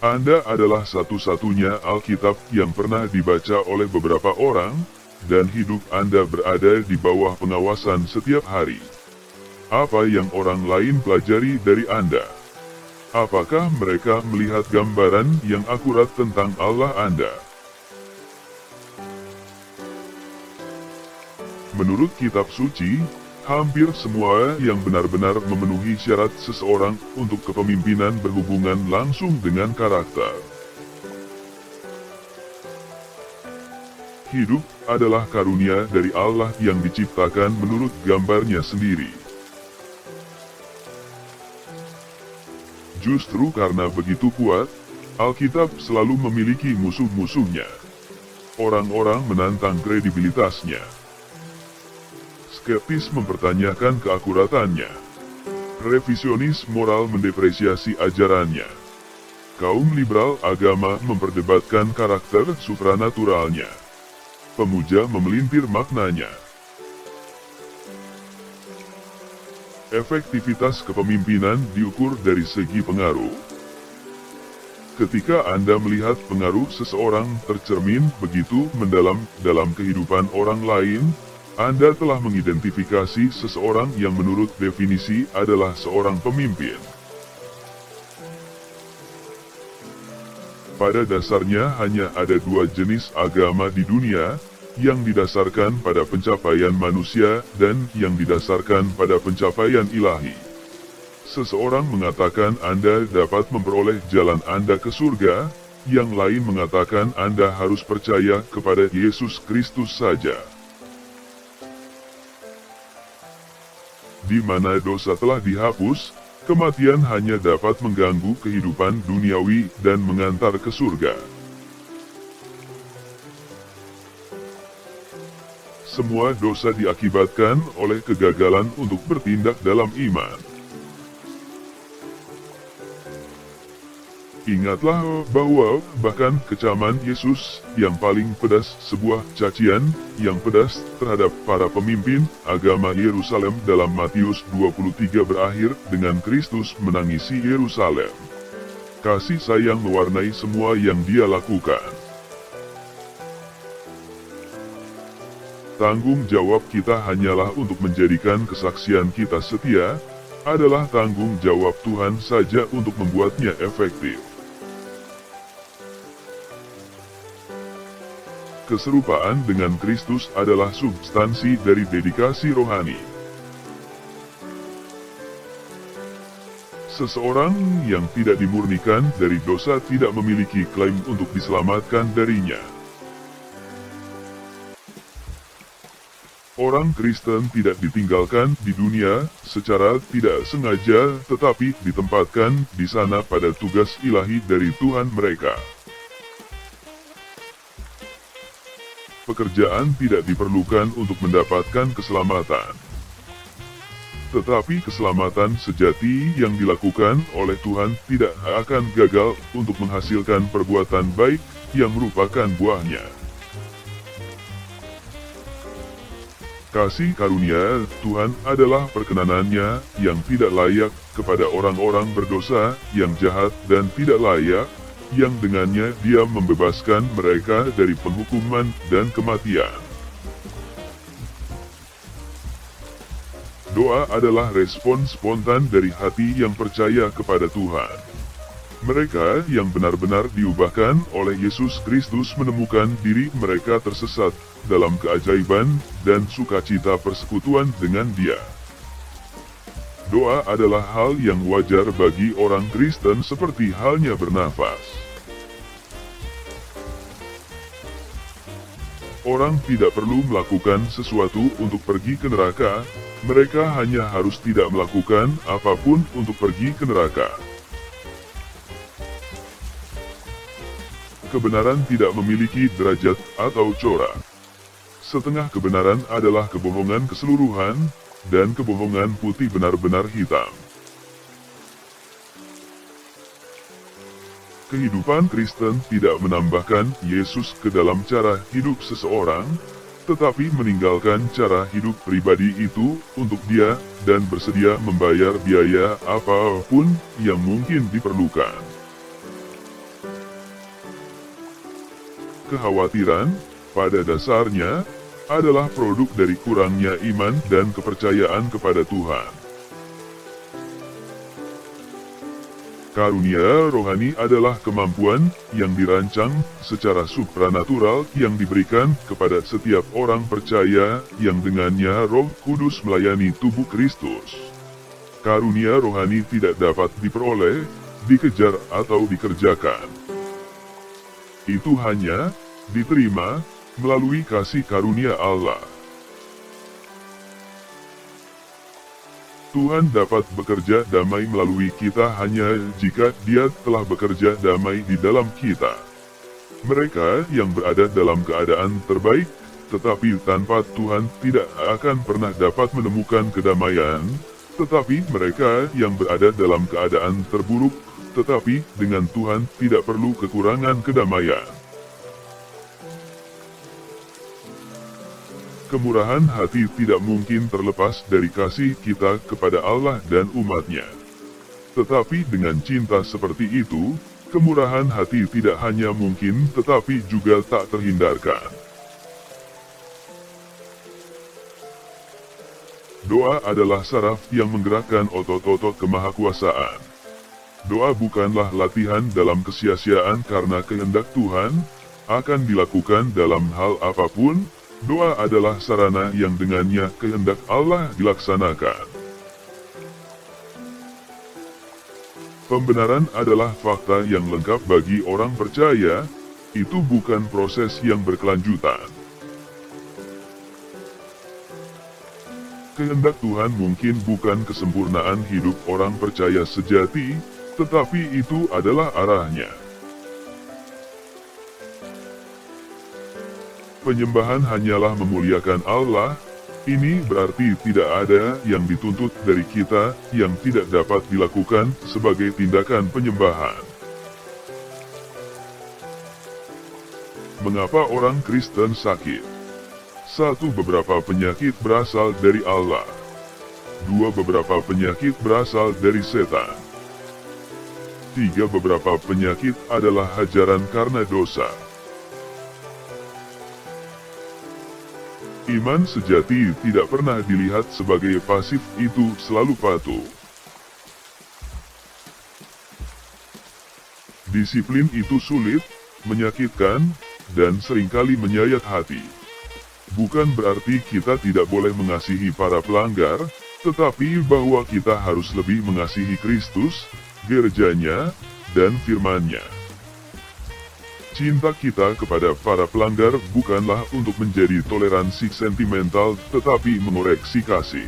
Anda adalah satu-satunya Alkitab yang pernah dibaca oleh beberapa orang, dan hidup Anda berada di bawah pengawasan setiap hari. Apa yang orang lain pelajari dari Anda? Apakah mereka melihat gambaran yang akurat tentang Allah Anda? Menurut kitab suci, hampir semua yang benar-benar memenuhi syarat seseorang untuk kepemimpinan berhubungan langsung dengan karakter. Hidup adalah karunia dari Allah yang diciptakan menurut gambarnya sendiri. Justru karena begitu kuat, Alkitab selalu memiliki musuh-musuhnya. Orang-orang menantang kredibilitasnya. Skeptis mempertanyakan keakuratannya. Revisionis moral mendepresiasi ajarannya. Kaum liberal agama memperdebatkan karakter supranaturalnya. Pemuja memelintir maknanya. Efektivitas kepemimpinan diukur dari segi pengaruh. Ketika Anda melihat pengaruh seseorang tercermin begitu mendalam dalam kehidupan orang lain, Anda telah mengidentifikasi seseorang yang menurut definisi adalah seorang pemimpin. Pada dasarnya hanya ada dua jenis agama di dunia, yang didasarkan pada pencapaian manusia dan yang didasarkan pada pencapaian ilahi. Seseorang mengatakan Anda dapat memperoleh jalan Anda ke surga, yang lain mengatakan Anda harus percaya kepada Yesus Kristus saja. Di mana dosa telah dihapus, kematian hanya dapat mengganggu kehidupan duniawi dan mengantar ke surga. Semua dosa diakibatkan oleh kegagalan untuk bertindak dalam iman. Ingatlah bahwa bahkan kecaman Yesus yang paling pedas, sebuah cacian yang pedas terhadap para pemimpin agama Yerusalem dalam Matius 23 berakhir dengan Kristus menangisi Yerusalem. Kasih sayang mewarnai semua yang dia lakukan. Tanggung jawab kita hanyalah untuk menjadikan kesaksian kita setia, adalah tanggung jawab Tuhan saja untuk membuatnya efektif. Keserupaan dengan Kristus adalah substansi dari dedikasi rohani. Seseorang yang tidak dimurnikan dari dosa tidak memiliki klaim untuk diselamatkan darinya. Orang Kristen tidak ditinggalkan di dunia secara tidak sengaja, tetapi ditempatkan di sana pada tugas ilahi dari Tuhan mereka. Pekerjaan tidak diperlukan untuk mendapatkan keselamatan. Tetapi keselamatan sejati yang dilakukan oleh Tuhan tidak akan gagal untuk menghasilkan perbuatan baik yang merupakan buahnya. Kasih karunia Tuhan adalah perkenanannya yang tidak layak kepada orang-orang berdosa yang jahat dan tidak layak, yang dengannya dia membebaskan mereka dari penghukuman dan kematian. Doa adalah respon spontan dari hati yang percaya kepada Tuhan. Mereka yang benar-benar diubahkan oleh Yesus Kristus menemukan diri mereka tersesat dalam keajaiban dan sukacita persekutuan dengan Dia. Doa adalah hal yang wajar bagi orang Kristen seperti halnya bernafas. Orang tidak perlu melakukan sesuatu untuk pergi ke neraka, mereka hanya harus tidak melakukan apapun untuk pergi ke neraka. Kebenaran tidak memiliki derajat atau corak. Setengah kebenaran adalah kebohongan keseluruhan, dan kebohongan putih benar-benar hitam. Kehidupan Kristen tidak menambahkan Yesus ke dalam cara hidup seseorang, tetapi meninggalkan cara hidup pribadi itu untuk dia, dan bersedia membayar biaya apapun yang mungkin diperlukan. Kekhawatiran, pada dasarnya, adalah produk dari kurangnya iman dan kepercayaan kepada Tuhan. Karunia rohani adalah kemampuan yang dirancang secara supranatural yang diberikan kepada setiap orang percaya yang dengannya Roh Kudus melayani tubuh Kristus. Karunia rohani tidak dapat diperoleh, dikejar atau dikerjakan. Itu hanya diterima melalui kasih karunia Allah. Tuhan dapat bekerja damai melalui kita hanya jika Dia telah bekerja damai di dalam kita. Mereka yang berada dalam keadaan terbaik, tetapi tanpa Tuhan tidak akan pernah dapat menemukan kedamaian, tetapi mereka yang berada dalam keadaan terburuk, tetapi dengan Tuhan tidak perlu kekurangan kedamaian. Kemurahan hati tidak mungkin terlepas dari kasih kita kepada Allah dan umat-Nya. Tetapi dengan cinta seperti itu, kemurahan hati tidak hanya mungkin tetapi juga tak terhindarkan. Doa adalah saraf yang menggerakkan otot-otot kemahakuasaan. Doa bukanlah latihan dalam kesia-siaan karena kehendak Tuhan akan dilakukan dalam hal apapun. Doa adalah sarana yang dengannya kehendak Allah dilaksanakan. Pembenaran adalah fakta yang lengkap bagi orang percaya, itu bukan proses yang berkelanjutan. Kehendak Tuhan mungkin bukan kesempurnaan hidup orang percaya sejati, tetapi itu adalah arahnya. Penyembahan hanyalah memuliakan Allah, ini berarti tidak ada yang dituntut dari kita yang tidak dapat dilakukan sebagai tindakan penyembahan. Mengapa orang Kristen sakit? 1. Beberapa penyakit berasal dari Allah. 2. Beberapa penyakit berasal dari setan. 3. Beberapa penyakit adalah hajaran karena dosa. Iman sejati tidak pernah dilihat sebagai pasif, itu selalu patuh. Disiplin itu sulit, menyakitkan, dan seringkali menyayat hati. Bukan berarti kita tidak boleh mengasihi para pelanggar, tetapi bahwa kita harus lebih mengasihi Kristus, gerejanya, dan firman-Nya. Cinta kita kepada para pelanggar bukanlah untuk menjadi toleransi sentimental, tetapi mengoreksi kasih.